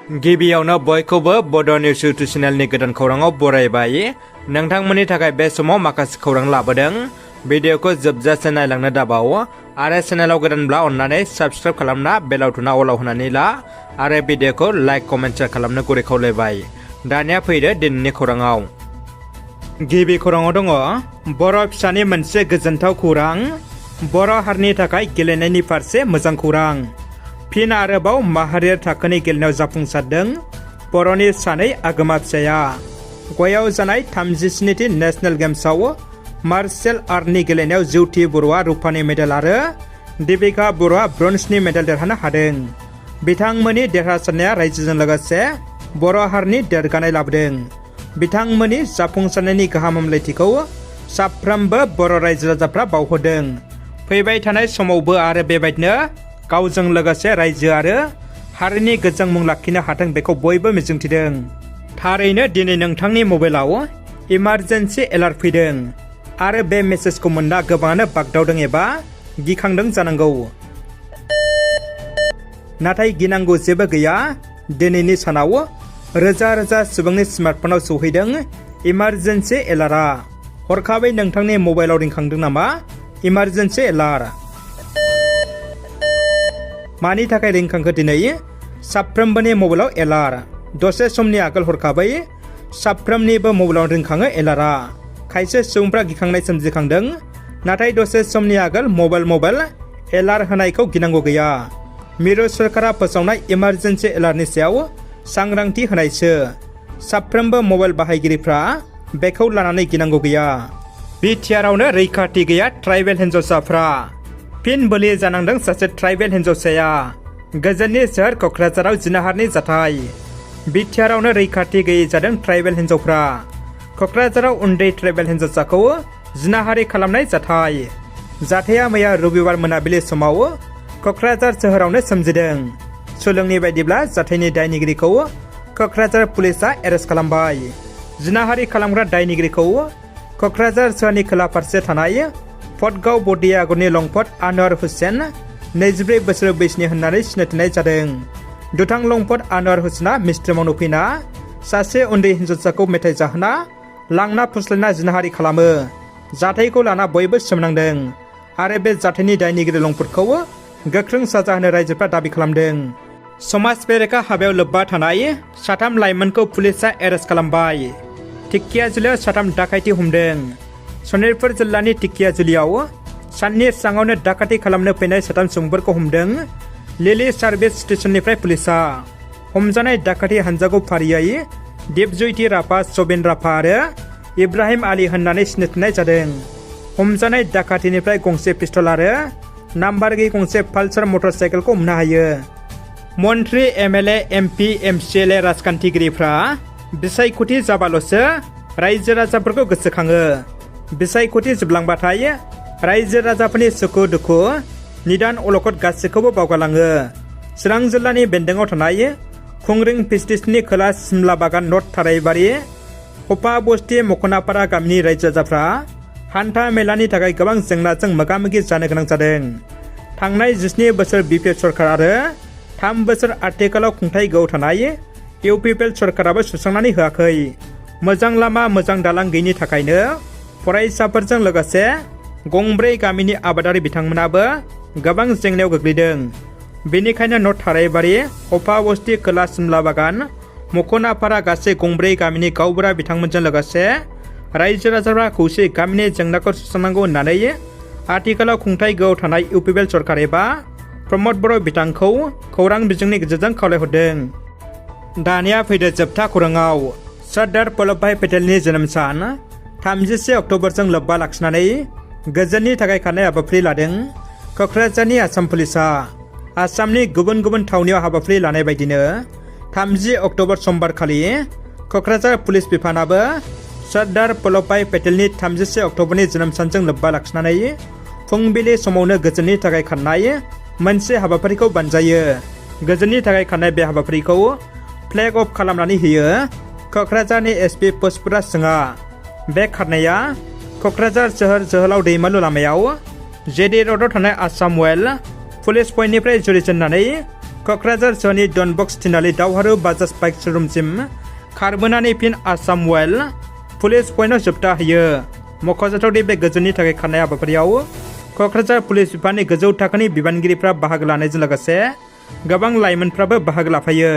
गिबियावनो बयखौबो बड' निउस इउटुब चेनेलनि गोदान खौराङाव बरायबाय। नोंथांमोननि थाखाय बे समाव माखासे खौरां लाबोदों। भिडिअखौ जोबजासे नायलांनो दाबाव आरो चेनेलाव गोदानब्ला अन्नानै साबस्क्राइब खालामना बेल आइकनआ अलाव होनानै ला आरो भिडिअखौ लाइक कमेन्ट शेयार खालामनो गुरै खावलायबाय। दानिया फैदो दिनैनि खौराङाव। गिबि खौराङाव दङ बर' फिसानि मोनसे गोजोनथाव खौरां। बर' हारिनि थाखाय गेलेनायनि फारसे मोजां खौरां। फिन आरोबाव माहारियारि थाखोनि गेलेनायाव जाफुंसारदों बर'नि सानै आगोमा फिसाया। गयाव जानाय 37थि नेशनेल गेम्सआव मार्शेल आर्टनि गेलेनायाव ज्योति बर'आ रुपानि मेडेल आरो दीपिका बर'आ ब्रन्जनि मेडेल देरहानो हादों। बिथांमोननि देरहासारनाया रायजोजों लोगोसे बर' हारिनि देरगानाय लाबोदों। बिथांमोननि जाफुंसारनायनि गाहाम हामलायथिखौ साफ्रोमबो बर' रायजो राजाफ्रा बावहरदों। फैबाय थानाय समावबो आरो बेबायदिनो गावजों लोगोसे रायजो आरो हारिनि गोजों मुं लाखिनो हाथों बेखौ बयबो मिजिंथिदों। थारैनो दिनै नोंथांनि मबाइलाव इमारजेन्सि एलार्ट फैदों आरो बे मेसेजखौ मोनना गोबाङानो बागदावदों एबा गिखांदों जानांगौ। नाथाय गिनांगौ जेबो गैया। दिनैनि सानाव रोजा रोजा सुबुंनि स्मार्टफनाव सौहैदों इमारजेन्सि एलार्टआ। हरखाबै नोंथांनि मबाइलाव रिंखांदों नामा इमारजेन्सि एलार्ट? मानि थाखाय रिंखांखो दिनै साफ्रोमबोनि मबाइलाव एलार्ट? दसे समनि आगोल हरखाबै साफ्रोमनिबो मबाइलाव रिंखाङो एलार्टआ। खायसे सुबुंफ्रा गिखांनाय सोमजिखांदों, नाथाय दसे समनि आगोल मबाइल एलार्ट होनायखौ गिनांगौ गैया। मिरु सरकारा फोसावनाय इमारजेन्सि एलार्टनि सायाव सांग्रांथि होनायसो। साफ्रोमबो मबाइल बाहायगिरिफ्रा बेखौ लानानै गिनांगौ गैया। बिटिआरआवनो रैखाथि गैया ट्राइबेल हिन्जावसाफ्रा। फिन बोलि जानांदों सासे ट्राइबेल हिन्जावसाया। गोजोननि सोहोर क'क्राझाराव जिनाहारनि जाथाय। बिटिआरआवनो रैखाथि गैयै जादों ट्राइबेल हिन्जावफ्रा। क'क्राझाराव उन्दै ट्राइबेल हिन्जावसाखौ जिनाहारि खालामनाय जाथाय। जाथाया मैया रबिबार मोनाबिलि समाव क'क्राझार सोहोरावनो सोमजिदों। सुलुंनि बायदिब्ला जाथायनि दायनिगिरिखौ क'क्राझार पुलिसआ एरेस्ट खालामबाय। जिनाहारि खालामग्रा दायनिगिरिखौ क'क्राझार सोहोरनि खोला फारसे थानाय फटगाव बदियागरनि लंफट आनवार हुसेन 22 बोसोर बैसोनि होननानै सिनायथिनाय जादों। दुथां लंफट आनवार हुसेना मिस्ट्रि मावनो फैना सासे उन्दै हिन्जावसाखौ मेथाइ जाहोना लांना फुस्लायना जिनाहारि खालामो। जाथायखौ लाना बयबो सोमोनांदों आरो बे जाथायनि दायनिगिरि लंफटखौ गोख्रों साजा होनो रायजोफ्रा दाबि खालामदों। समाज बेरेखा हाबायाव लोब्बा थानाय 3 लाइमोनखौ पुलिसआ एरेस्ट खालामबाय। टिकियाजुलियाव 3 दाखायथि हमदों। सनितपुर जिल्लानि टिकियाजुलियाव साननि स्राङावनो दाखाथि खालामनो फैनाय 3 सुबुंफोरखौ हमदों लिलि सार्भिस स्टेशननिफ्राय पुलिसआ। हमजानाय दाखाथि हानजाखौ फारियै दिपजयति राभा, सबिन राभा आरो इब्राहिम आली होननानै सिनायथिनाय जादों। हमजानाय दाखाथिनिफ्राय गंसे पिस्तल आरो नाम्बार गैयै गंसे पालसार मटर साइकेलखौ हमनो हायो। मन्त्रि, एमएलए, एमपि, एमसिएलए राजखान्थिगिरिफ्रा बिसायख'थि जाबाल'सो रायजो राजाफोरखौ गोसोखाङो। बिसायख'थि जोबलांबाथाय रायजो राजाफोरनि सुखु दुखु निदान अलखद गासैखौबो बावगारलाङो। चिरां जिल्लानि बेन्दोङाव थानाय खुंग्रिं भिस्टिसनि खोला सिमला बागान नर्थ थाराइबारि हपा बस्ति मख'नापारा गामिनि रायजो राजाफ्रा हान्था मेलानि थाखाय गोबां जेंनाजों मोगा मोगि जानो गोनां जादों। थांनाय 17 बोसोर बिपिएल सरकार आरो 3 बोसोर आथिखालाव खुंथाय गोआव थानाय इउपिपिएल सरकाराबो सुस्रांनानै होआखै। मोजां लामा, मोजां दालां गैयिनि थाखायनो फरायसाफोरजों लोगोसे गंब्रै गामिनि आबादारि बिथांमोनाबो गोबां जेंनायाव गोग्लैदों। बेनिखायनो नर्थ थाराइबारि, हपा बस्ति, खोला सिमला बागान, मख'नापारा गासै गंब्रै गामिनि गावबुरा बिथांमोनजों लोगोसे रायजो राजाफ्रा खौसे गामिनि जेंनाखौ सुस्रांनांगौ होननानै आथिखालाव खुंथाय गोआव थानाय इउपिपिएल सरकार एबा प्रमद बर' बिथांखौ खौरां बिजोंनि गेजेरजों खावलायहरदों। दानिया फैदो जोबथा खौराङाव। सरदार वल्लभभाई पेटेलनि जोनोम सान 31 अक्ट'बरजों लोब्बा लाखिनानै गोजोननि थाखाय खारनाय हाबाफारि लादों क'क्राझारनि आसाम पुलिसआ। आसामनि गुबुन गुबुन थावनियाव हाबाफारि लानाय बायदिनो 30 अक्ट'बर समबारखालि क'क्राझार पुलिस बिफानाबो सरदार वल्लभभाई पेटेलनि 31 अक्ट'बरनि जोनोम सानजों लोब्बा लाखिनानै फुंबिलि समावनो गोजोननि थाखाय खारनाय मोनसे हाबाफारिखौ बानजायो। गोजोननि थाखाय खारनाय बे हाबाफारिखौ फ्लेग अफ खालामनानै होयो क'क्राझारनि एसपि पुष्पराज सिंहआ। बे खारनाया क'क्राझार सोहोर जोहोलाव दैमालु लामायाव जेडि र'डआव थानाय आसाम वेल पुलिस पइन्टनिफ्राय जुरिजेननानै क'क्राझार सोहोरनि डनबक्स थिनालि दावहारु बाजाज बाइक श'रुमसिम खारबोनानै फिन आसाम वेल पुलिस पइन्टआव जोबथा होयो। मख'जाथाव दि बे गोजोननि थाखाय खारनाय हाबाफारियाव क'क्राझार पुलिस बिफाननि गोजौ थाखोनि बिबानगिरिफ्रा बाहागो लानायजों लोगोसे गोबां लाइमोनफ्राबो बाहागो लाफायो।